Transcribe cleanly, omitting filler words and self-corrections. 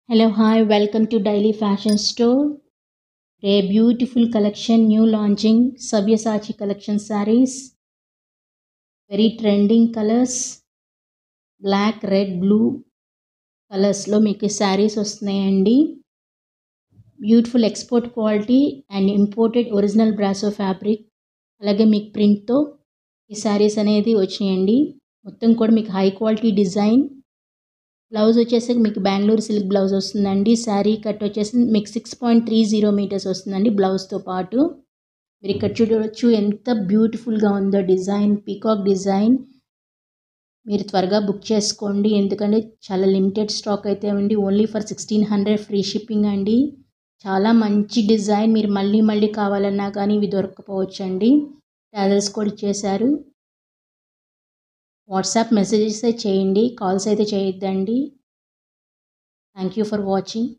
Hello, hi, welcome to Daily Fashion Store. A beautiful collection, new launching Sabyasachi collection sarees. Very trending colors, black, red, blue colors లో మీకు sarees వస్తున్నాయండి. Beautiful export quality and imported original brasso fabric అలాగే మీకు ప్రింట్తో ఈ sarees అనేది వచ్చినాయండి. మొత్తం కూడా మీకు హై క్వాలిటీ డిజైన్. బ్లౌజ్ వచ్చేసి మీకు బెంగళూరు సిల్క్ బ్లౌజ్ వస్తుందండి. శారీ కట్ వచ్చేసి మీకు 6.30 మీటర్స్ వస్తుందండి బ్లౌజ్తో పాటు. మీరు ఇక్కడ చూడవచ్చు ఎంత బ్యూటిఫుల్గా ఉందో డిజైన్, పీకాక్ డిజైన్. మీరు త్వరగా బుక్ చేసుకోండి ఎందుకంటే చాలా లిమిటెడ్ స్టాక్ అయితే ఉంది. ఓన్లీ ఫర్ 1600 ఫ్రీ షిప్పింగ్ అండి. చాలా మంచి డిజైన్. మీరు మళ్ళీ మళ్ళీ కావాలన్నా కానీ ఇవి దొరకపోవచ్చు అండి. టాజల్స్ కూడా ఇచ్చేశారు. వాట్సాప్ మెసేజెస్ చేయండి, కాల్స్ అయితే చేయొద్దండి. Thank you for watching.